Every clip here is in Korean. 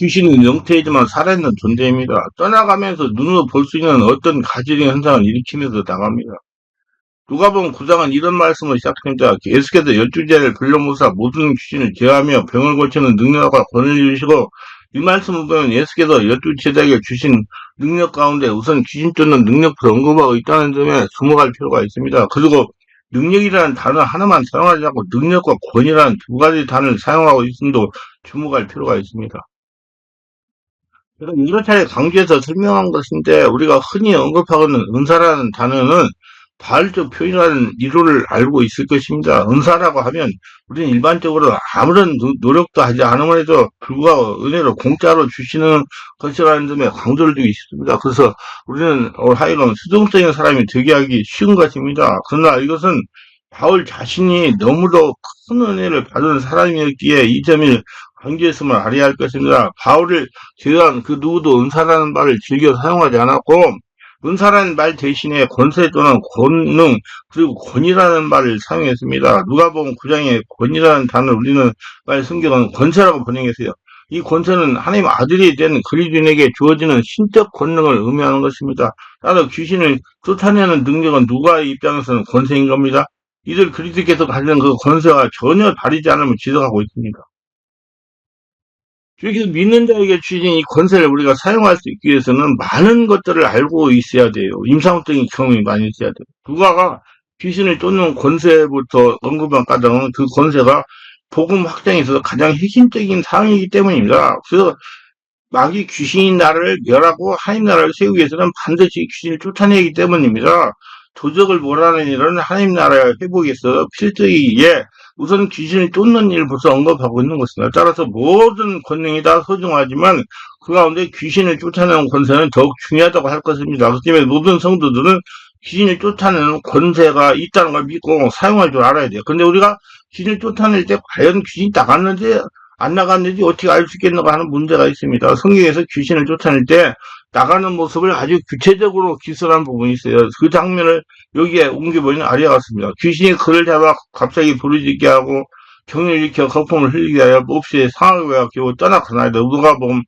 귀신은 영태이지만 살아있는 존재입니다. 떠나가면서 눈으로 볼 수 있는 어떤 가지의 현상을 일으키면서 나갑니다. 누가복음 9장은 이런 말씀을 시작합니다. 예수께서 12제를 불러모사 모든 귀신을 제하며 병을 고치는 능력과 권위를 주시고, 이 말씀을 보면 예수께서 12제자에게 주신 능력 가운데 우선 귀신 쫓는 능력부터 언급하고 있다는 점에 주목할 필요가 있습니다. 그리고 능력이라는 단어 하나만 사용하지 않고 능력과 권위라는 두 가지 단어를 사용하고 있음도 주목할 필요가 있습니다. 제가 여러 차례 강조해서 설명한 것인데, 우리가 흔히 언급하고는 은사라는 단어는 바울적 표현이라는 이론을 알고 있을 것입니다. 은사라고 하면 우리는 일반적으로 아무런 노력도 하지 않음에도 불구하고 은혜로 공짜로 주시는 것이라는 점에 강조를 두고 있습니다. 그래서 우리는 하여금 수동적인 사람이 되게 하기 쉬운 것입니다. 그러나 이것은 바울 자신이 너무도 큰 은혜를 받은 사람이었기에 이 점을 강조했음을 알아야 할 것입니다. 바울을 제외한 그 누구도 은사라는 말을 즐겨 사용하지 않았고, 은사라는 말 대신에 권세 또는 권능 그리고 권위라는 말을 사용했습니다. 누가복음 9장에 권위라는 단어를 우리는 성경은 권세라고 번역했어요. 이 권세는 하나님 아들이 된 그리스도인에게 주어지는 신적 권능을 의미하는 것입니다. 따라 귀신을 쫓아내는 능력은 누가의 입장에서는 권세인 겁니다. 이들 그리스도께서 가진 그 권세가 전혀 다르지 않음을 지적하고 있습니다. 이렇게 믿는 자에게 주신 이 권세를 우리가 사용할 수 있기 위해서는 많은 것들을 알고 있어야 돼요. 임상적인 경험이 많이 있어야 돼요. 누가가 귀신을 쫓는 권세부터 언급한 까닭은 그 권세가 복음 확장에 있어서 가장 핵심적인 사항이기 때문입니다. 그래서 마귀 귀신이 나라를 멸하고 하나님 나라를 세우기 위해서는 반드시 귀신을 쫓아내기 때문입니다. 도적을 몰아내는 일은 하나님 나라의 회복에 있어 필수이기에 우선 귀신을 쫓는 일을 벌써 언급하고 있는 것입니다. 따라서 모든 권능이 다 소중하지만 그 가운데 귀신을 쫓아내는 권세는 더욱 중요하다고 할 것입니다. 그렇기 때문에 모든 성도들은 귀신을 쫓아내는 권세가 있다는 걸 믿고 사용할 줄 알아야 돼요. 근데 우리가 귀신을 쫓아낼 때 과연 귀신이 나갔는지 안 나갔는지 어떻게 알 수 있겠는가 하는 문제가 있습니다. 성경에서 귀신을 쫓아낼 때 나가는 모습을 아주 구체적으로 기술한 부분이 있어요. 그 장면을 여기에 옮겨보면 아래 같습니다. 귀신이 그를 잡아 갑자기 부르짖게 하고 경을 일으켜 거품을 흘리게 하여 몹시 상하게 하고 떠나가나이다. 누가복음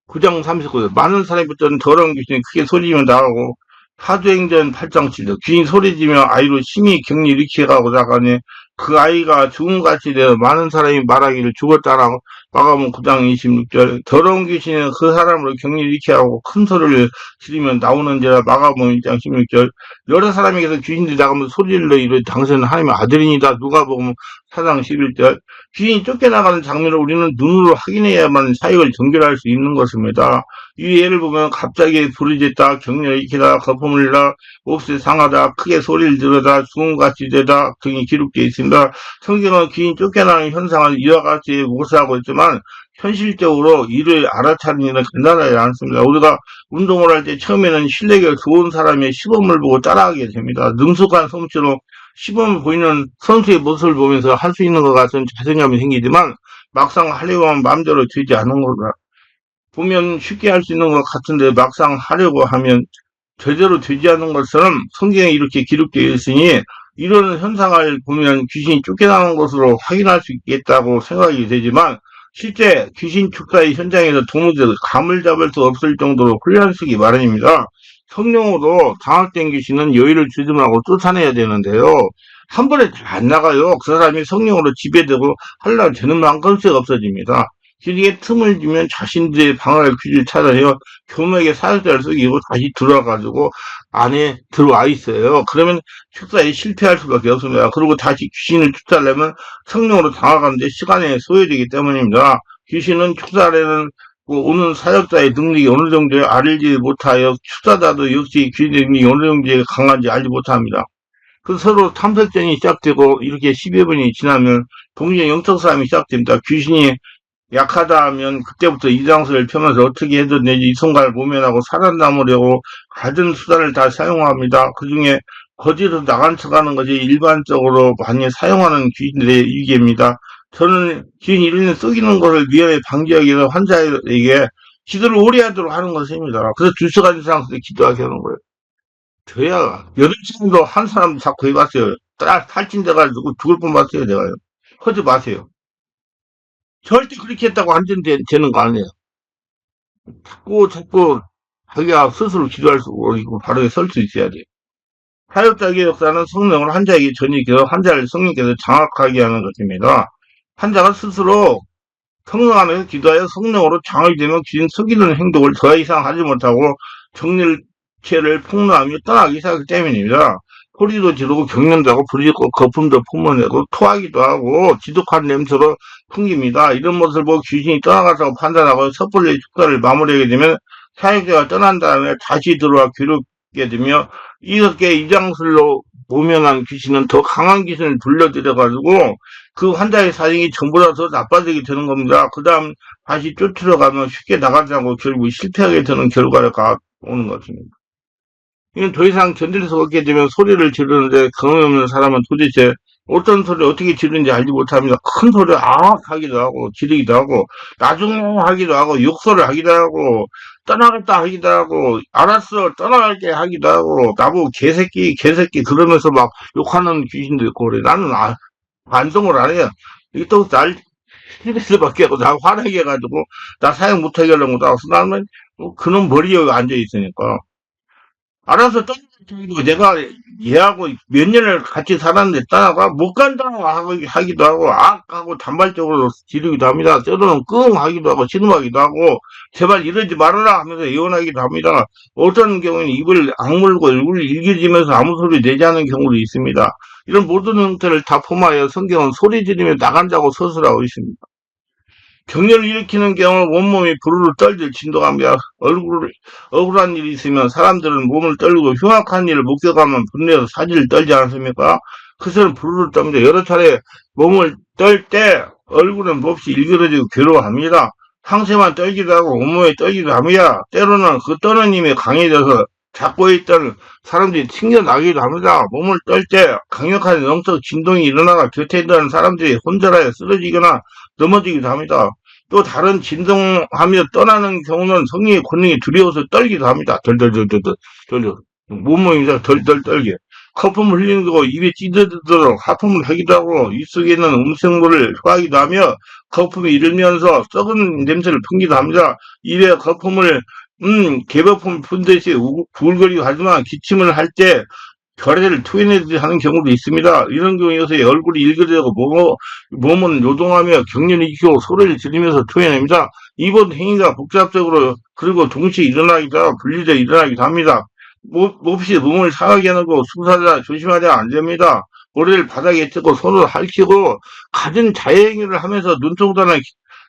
9장 39절. 많은 사람이 붙던 더러운 귀신이 크게 소리지며 나가고 사도행전 8장 7절. 귀신이 소리지며 아이로 심히 격리 일으키게 하고 나가니 그 아이가 죽음같이 되어 많은 사람이 말하기를 죽었다라고 마가복음 9장 26절. 더러운 귀신은 그 사람으로 격리를 일으키게 하고 큰 소리를 지르면 나오는지라 마가복음 1장 16절. 여러 사람에게서 귀신들이 나가면 소리를 내어 이르되 당신은 하나님의 아들이니다. 누가복음 4장 11절. 귀신이 쫓겨나가는 장면을 우리는 눈으로 확인해야만 사역을 전결할 수 있는 것입니다. 이 예를 보면 갑자기 부르짖다, 격려를 일으키다, 거품을 흘리다, 몹시 상하다, 크게 소리를 지르다, 죽음같이 되다 등이 기록되어 있습니다. 성경은 귀인 쫓겨나는 현상을 이와 같이 묘사하고 있지만 현실적으로 이를 알아차리는 일은 간단하지 않습니다. 우리가 운동을 할 때 처음에는 실력이 좋은 사람의 시범을 보고 따라하게 됩니다. 능숙한 솜씨로 시범을 보이는 선수의 모습을 보면서 할 수 있는 것 같은 자신감이 생기지만 막상 하려고 하면 마음대로 되지 않는 거다. 보면 쉽게 할 수 있는 것 같은데 막상 하려고 하면 제대로 되지 않는 것처럼 성경에 이렇게 기록되어 있으니 이런 현상을 보면 귀신이 쫓겨나는 것으로 확인할 수 있겠다고 생각이 되지만 실제 귀신 축사의 현장에서 도무지 감을 잡을 수 없을 정도로 혼란스럽기 마련입니다. 성령으로 장악된 귀신은 여유를 주지 말고 쫓아내야 되는데요. 한 번에 다 안 나가요. 그 사람이 성령으로 지배되고 하려고 되는 만큼씩 없어집니다. 길게 틈을 주면 자신들의 방어할 귀를 찾아내어 교묘하게 사역자를 속이고 다시 들어와가지고 안에 들어와 있어요. 그러면 축사에 실패할 수밖에 없습니다. 그리고 다시 귀신을 쫓아내면 성령으로 장악하는데 시간이 소요되기 때문입니다. 귀신은 축사에는 오는 사역자의 능력이 어느 정도 알지 못하여 축사자도 역시 귀신의 능력이 어느 정도 강한지 알지 못합니다. 그 서로 탐색전이 시작되고 이렇게 10여 분이 지나면 동시에 영적 싸움이 시작됩니다. 귀신이 약하다 하면 그때부터 이장소를 펴면서 어떻게 해도 내지 이 손가락을 모면하고 살아남으려고 갖은 수단을 다 사용합니다. 그 중에 거지로 나간 척하는 것이 일반적으로 많이 사용하는 귀신들의 일개입니다. 저는 귀신 이런 속이는 것을 위험에 방지하기 위해서 환자에게 기도를 오래 하도록 하는 것입니다. 그래서 2시간 이상 기도하게 하는 거예요. 저야 8시간도 한 사람 자꾸 해봤어요. 딱 탈진돼가지고 죽을 뻔봤어요. 내가요. 하지 마세요. 절대 그렇게 했다고 안 되는 거 아니에요. 자꾸 자기가 스스로 기도할 수 있고 바르게 설 수 있어야 돼. 사역자의 역사는 성령으로 환자에게 전이겨 환자를 성령께서 장악하게 하는 것입니다. 환자가 스스로 성령 안에서 기도하여 성령으로 장을 되면 귀신 속이는 행동을 더 이상 하지 못하고 정밀체를 폭로하며 떠나기 시작하기 때문입니다. 소리도 지르고 경련도 하고 부르짖고 거품도 뿜어내고 토하기도 하고 지독한 냄새로 풍깁니다. 이런 모습을 보고 귀신이 떠나가서 판단하고 섣불리 축사를 마무리하게 되면 사역자가 떠난 다음에 다시 들어와 괴롭게 되며 이렇게 이장술로 모면한 귀신은 더 강한 귀신을 불러들여가지고 그 환자의 사정이 전보다 더 나빠지게 되는 겁니다. 그 다음 다시 쫓으러 가면 쉽게 나가지 않고 결국 실패하게 되는 결과를 가오는 것입니다. 이건 더 이상 견딜 수 없게 되면 소리를 지르는데 경험이 없는 사람은 도대체 어떤 소리를 어떻게 지르는지 알지 못합니다. 큰 소리를 하기도 하고 지르기도 하고 나중하기도 하고 욕설을 하기도 하고 떠나겠다 하기도 하고 알았어 떠나갈게 하기도 하고 나보고 개새끼 그러면서 막 욕하는 귀신도 있고 그래. 나는 반성을 안 해요. 이게 또 날 스트레스밖에 하고 나 화나게 해가지고 나 사용 못하게 하려고 나와서 나는 그놈 머리에 앉아 있으니까 알아서 떠나고 내가 얘하고 몇 년을 같이 살았는데 떠나가 못 간다고 하기도 하고 악하고 단발적으로 지르기도 합니다. 때로는 끙 하기도 하고 신음하기도 하고 제발 이러지 말아라 하면서 예언하기도 합니다. 어떤 경우는 입을 악물고 얼굴을 일기지면서 아무 소리 내지 않는 경우도 있습니다. 이런 모든 형태를 다 포함하여 성경은 소리 지르며 나간다고 서술하고 있습니다. 격렬을 일으키는 경우 온몸이 부르르 떨질 진동합니다. 억울한 일이 있으면 사람들은 몸을 떨고 흉악한 일을 목격하면 분내서 사지를 떨지 않습니까? 그것은 부르르 떱니다. 여러 차례 몸을 떨 때 얼굴은 몹시 일그러지고 괴로워합니다. 상체만 떨기도 하고 온몸에 떨기도 합니다. 때로는 그 떠는 힘이 강해져서 잡고 있던 사람들이 튕겨나기도 합니다. 몸을 떨 때 강력한 영적 진동이 일어나가 곁에 있던 사람들이 혼자라에 쓰러지거나 넘어지기도 합니다. 또 다른 진동하며 떠나는 경우는 성령의 권능이 두려워서 떨기도 합니다. 덜덜. 몸몸이 덜덜 떨게. 거품을 흘리는 거고 입에 찌드드도록 하품을 하기도 하고 입속에 있는 음식물을 흡하기도 하며 거품이 이르면서 썩은 냄새를 풍기도 합니다. 입에 거품을 개거품을 푼듯이 부글거리고 하지만 기침을 할 때 결의를 토해내듯이 하는 경우도 있습니다. 이런 경우에서 얼굴이 일그러지고 몸은 요동하며 경련이 일으키고 소리를 지르면서 토해냅니다. 이번 행위가 복잡적으로 그리고 동시에 일어나기도 하고 분리되어 일어나기도 합니다. 몹시 몸을 상하게 하는 거 수사자 조심하자 안 됩니다. 머리를 바닥에 뜯고 손을 핥히고 갖은 자해행위를 하면서 눈동자는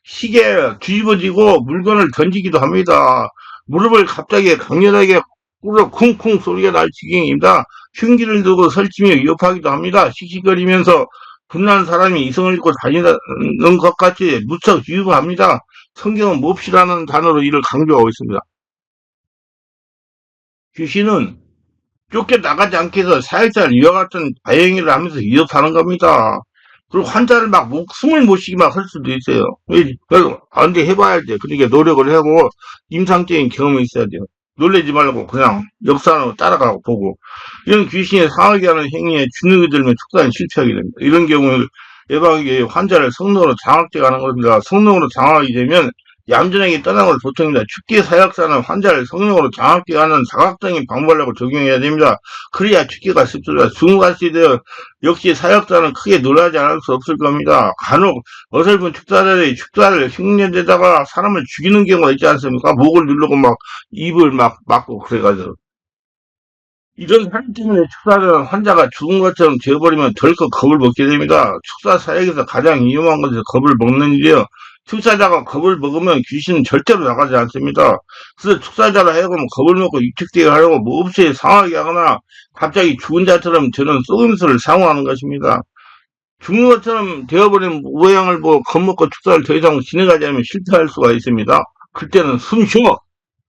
시계 뒤집어지고 물건을 던지기도 합니다. 무릎을 갑자기 강렬하게 꿇어 쿵쿵 소리가 날 지경입니다. 흉기를 두고 설치며 위협하기도 합니다. 씩씩거리면서 분난 사람이 이성을 잃고 다니는 것 같이 무척 위협합니다. 성경은 몹시라는 단어로 이를 강조하고 있습니다. 귀신은 쫓겨나가지 않게 해서 사역자를 이와 같은 다행위를 하면서 위협하는 겁니다. 그리고 환자를 막 숨을 못 쉬게 막 할 수도 있어요. 안 돼, 해봐야 돼. 그러니까 노력을 하고 임상적인 경험이 있어야 돼요. 놀래지 말고 그냥 역사로 따라가고 보고 이런 귀신이 상하게 하는 행위에 주눅이 들면 축사는 실패하게 됩니다. 이런 경우에 예방하기 환자를 성령으로 장악돼 가는 겁니다. 성령으로 장악이 되면 얌전하게 떠나는 걸 보통입니다. 축기 사역사는 환자를 성령으로 장악해 하는 자각적인 방법을 적용해야 됩니다. 그래야 축기가 습습니다. 중국같이 되어 역시 사역자는 크게 놀라지 않을 수 없을 겁니다. 간혹 어설픈 축사들이 축사를 흉내내다가 사람을 죽이는 경우가 있지 않습니까? 목을 누르고 막 입을 막 막고 그래가지고 이런 사람 때문에 축사는 환자가 죽은 것처럼 되어버리면 덜컥 겁을 먹게 됩니다. 축사 사역에서 가장 위험한 것은 겁을 먹는 일이에요. 축사자가 겁을 먹으면 귀신은 절대로 나가지 않습니다. 그래서 축사자라 하여금 겁을 먹고 위축되게 하려고 몹시 상하게 하거나 갑자기 죽은 자처럼 저는 속임수를 사용하는 것입니다. 죽는 것처럼 되어버린 모양을 보고 겁먹고 축사를 더 이상 진행하지 않으면 실패할 수가 있습니다. 그때는 숨 쉬어.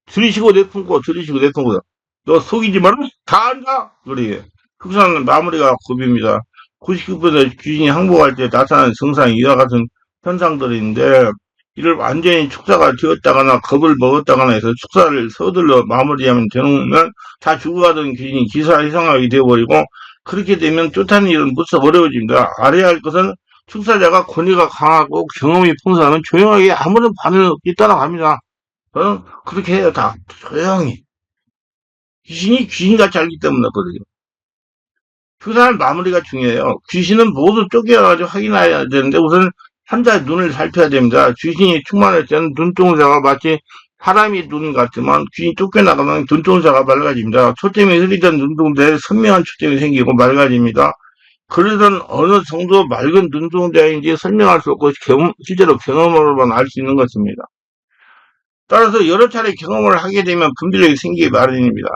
들이쉬고 내뿜고 들이쉬고 내뿜고 너 속이지 마라. 다 안다. 그래. 축사는 마무리가 겁입니다. 99% 귀신이 항복할 때 나타나는 증상이 이와 같은 현상들인데 이를 완전히 축사가 되었다거나 겁을 먹었다거나 해서 축사를 서둘러 마무리하면 되면 다 죽어가던 귀신이 기사회생하게 되어버리고 그렇게 되면 쫓아내는 일은 무척 어려워집니다. 알아야 할 것은 축사자가 권위가 강하고 경험이 풍성하면 조용하게 아무런 반응 없이 따라갑니다. 그렇게 해요, 다. 조용히. 귀신이 귀신같이 알기 때문에 그러죠. 그 사람 마무리가 중요해요. 귀신은 모두 쪼개가지고 확인해야 되는데 우선 환자의 눈을 살펴야 됩니다. 귀신이 충만할 때는 눈동자가 마치 사람이 눈 같지만 귀신이 쫓겨나가면 눈동자가 맑아집니다. 초점이 흐리던 눈동자에 선명한 초점이 생기고 맑아집니다. 그러던 어느 정도 맑은 눈동자인지 설명할 수 없고 실제로 경험으로만 알 수 있는 것입니다. 따라서 여러 차례 경험을 하게 되면 분별력이 생기기 마련입니다.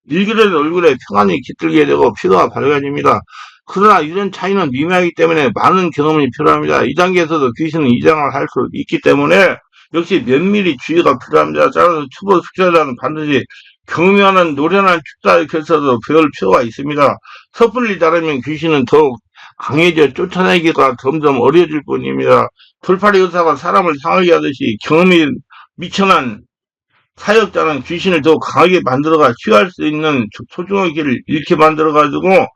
일그러진 얼굴에 평안이 깃들게 되고 피가 밝아집니다. 그러나 이런 차이는 미미하기 때문에 많은 경험이 필요합니다. 이 단계에서도 귀신은 이장을 할 수 있기 때문에 역시 면밀히 주의가 필요합니다. 따라서 초보 숙제자는 반드시 경미하는 노련한 축사의 결서도 배울 필요가 있습니다. 섣불리 따르면 귀신은 더욱 강해져 쫓아내기가 점점 어려질 뿐입니다. 돌팔이 의사가 사람을 상하게 하듯이 경험이 미천한 사역자는 귀신을 더 강하게 만들어가 치유할 수 있는 소중한 길을 잃게 만들어가지고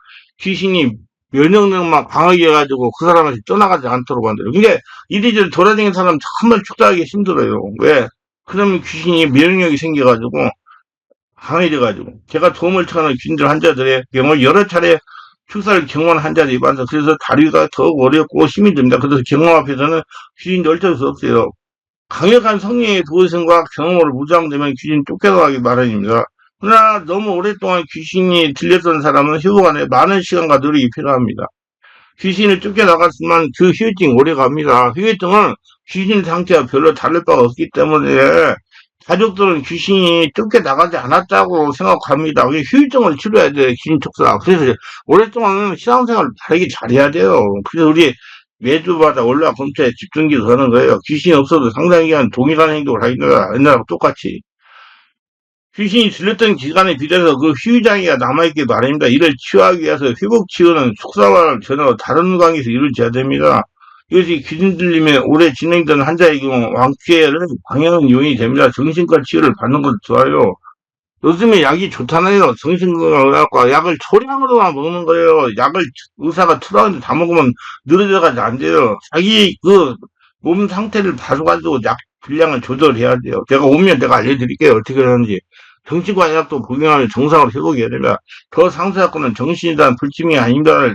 귀신이 면역력만 강하게 해가지고 그 사람한테 떠나가지 않도록 만들어요. 근데 이리저리 돌아다니는 사람 정말 축사하기 힘들어요. 왜? 그러면 귀신이 면역력이 생겨가지고 강해져가지고 제가 도움을 청하는 귀신들 환자들의 경우 여러 차례 축사를 경험한 환자들이 많아서 그래서 다리가 더욱 어렵고 힘이 듭니다. 그래서 경험 앞에서는 귀신이 어쩔 수 없어요. 강력한 성령의 도우심과 경험으로 무장되면 귀신이 쫓겨나가기 마련입니다. 그러나 너무 오랫동안 귀신이 들렸던 사람은 회복 안에 많은 시간과 노력이 필요합니다. 귀신을 쫓겨나갔지만 그 후유증이 오래갑니다. 후유증은 귀신 상태와 별로 다를 바가 없기 때문에 가족들은 귀신이 쫓겨나가지 않았다고 생각합니다. 후유증을 치료해야 돼요, 귀신 촉사. 그래서 오랫동안 신앙생활을 바르게 잘해야 돼요. 그래서 우리 매주마다 올라 검찰에 집중기도 하는 거예요. 귀신이 없어도 상당 기간 동일한 행동을 하니까 옛날하고 똑같이. 귀신이 들렸던 기간에 비례해서 그 후유장애가 남아있기 바랍니다. 이를 치유하기 위해서 회복 치유는 속사와 전혀 다른 관계에서 이루어져야 됩니다. 이것이 귀신 들림에 오래 진행된 환자의 경우 완쾌를 방해하는 요인이 됩니다. 정신과 치유를 받는 것도 좋아요. 요즘에 약이 좋잖아요. 정신건강의학과 약을 소량으로만 먹는 거예요. 약을 의사가 틀어놨는데 다 먹으면 늘어져가지고 안 돼요. 자기 그 몸 상태를 봐가지고 약 분량을 조절해야 돼요. 제가 오면 내가 알려드릴게요. 어떻게 하는지. 정신과 약도 복용하면 정상으로 회복해야 됩니다. 더 상세한 거는 정신이란 불침이 아닌가를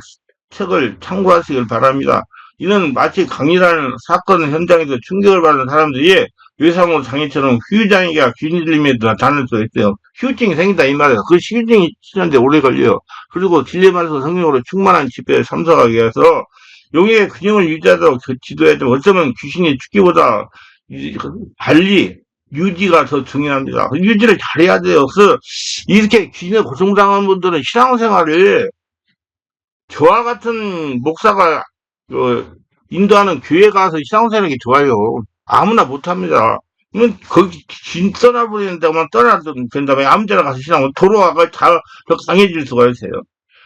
책을 참고하시길 바랍니다. 이는 마치 강의라는 사건 현장에서 충격을 받은 사람들이 외상후 장애처럼 후유장애가 귀신 들림에 나타날 수 있어요. 후유증이 생긴다 이 말이에요. 그 후유증이 치료하는데 오래 걸려요. 그리고 진리만서 성령으로 충만한 집회에 참석하게 해서 용의 균형을 유지하도록 지도해야 되고 어쩌면 귀신이 죽기보다 관리 유지가 더 중요합니다. 유지를 잘해야 돼요. 그래서 이렇게 귀신에 고통당한 분들은 신앙생활을 저와 같은 목사가 인도하는 교회 가서 신앙생활이 좋아요. 아무나 못합니다. 거기 떠나버리는 데만 떠나도 된다면 아무 데나 가서 신앙을 도로가 더 강해질 수가 있어요.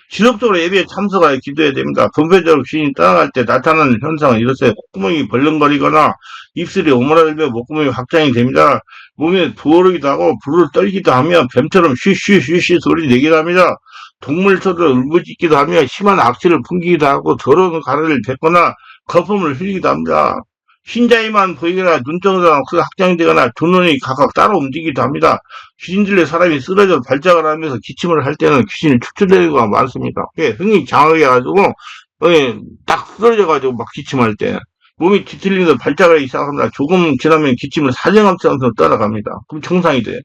지속적으로 예배에 참석하여 기도해야 됩니다. 분배적으로 귀신이 떠나갈 때 나타나는 현상은 이렇어요. 콧구멍이 벌렁거리거나 입술이 오므라들며 목구멍이 확장이 됩니다. 몸이 부어오르기도 하고 불을 떨기도 하며 뱀처럼 쉬쉬쉬쉬 소리 내기도 합니다. 동물처럼 울부짖기도 하며 심한 악취를 풍기기도 하고 더러운 가래를 뱉거나 거품을 흘리기도 합니다. 흰자위만 보이거나 눈동자가 확장되거나 두 눈이 각각 따로 움직이기도 합니다. 귀신 들려 사람이 쓰러져 발작을 하면서 기침을 할 때는 귀신이 축출되는 경우가 많습니다. 흥이 장하게 해가지고 딱 쓰러져가지고 막 기침할 때 몸이 뒤틀리면서 발작을 하기 시작합니다. 조금 지나면 기침을 사정함처럼 떠나갑니다. 그럼 정상이 돼.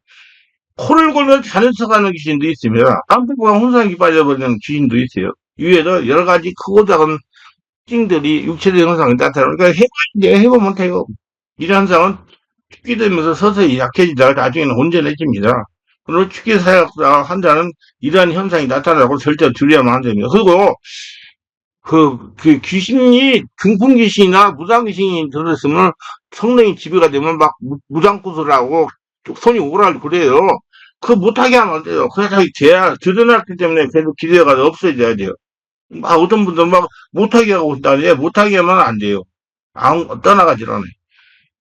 코를 골면서 자는 척하는 귀신도 있습니다. 깜빡보가 혼상이 빠져버리는 귀신도 있어요. 이외에도 여러 가지 크고 작은 특징들이 육체적 현상을 나타나니까 해보면 돼요. 이런 현상은 축기 되면서 서서히 약해지다가 나중에는 온전해집니다. 그리고 축기 사역자 환자는 이러한 현상이 나타나고 절대 두려워하면 안 됩니다. 그리고 그 귀신이 중풍 귀신이나 무당 귀신이 들었으면 성령이 지배가 되면 막 무당구슬을 하고 손이 오라고 그래요. 그거 못하게 하면 안 돼요. 그래서 드러났기 때문에 계속 기대가 없어져야 돼요. 어떤 분들은 막 못하게 하고 있다니 못하게 하면 안 돼요. 떠나가질 않아요.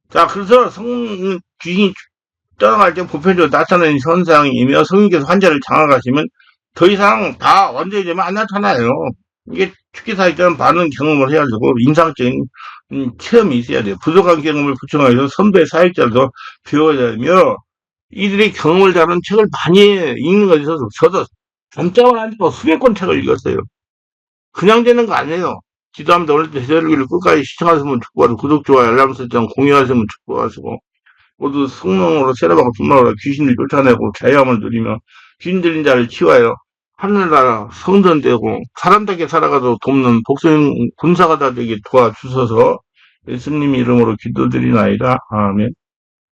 자, 그래서 귀신이 떠나갈 때 보편적으로 나타나는 현상이며 성인께서 환자를 장악하시면 더 이상 다 완전히 되면 안 나타나요. 이게 특기사일 때는 많은 경험을 해가지고 임상적인 체험이 있어야 돼요. 부족한 경험을 구청하여서 선배 사역자도 배워야 되며 이들이 경험을 다룬 책을 많이 읽는 것에 있어서 저도 단자만 아니고 수백 권 책을 읽었어요. 그냥 되는 거 아니에요. 기도합니다. 오늘 대설기를 끝까지 시청하시면 축복하고 구독, 좋아요, 알람 설정 공유하시면 축복하시고 모두 성령으로 세례받고 분노하라 귀신을 쫓아내고 자유함을 누리며 귀신 들린 자를 치워요. 하늘나라 성전되고 사람답게 살아가도 돕는 복수인 군사가 다 되게 도와주셔서 예수님 이름으로 기도드리나이다. 아멘.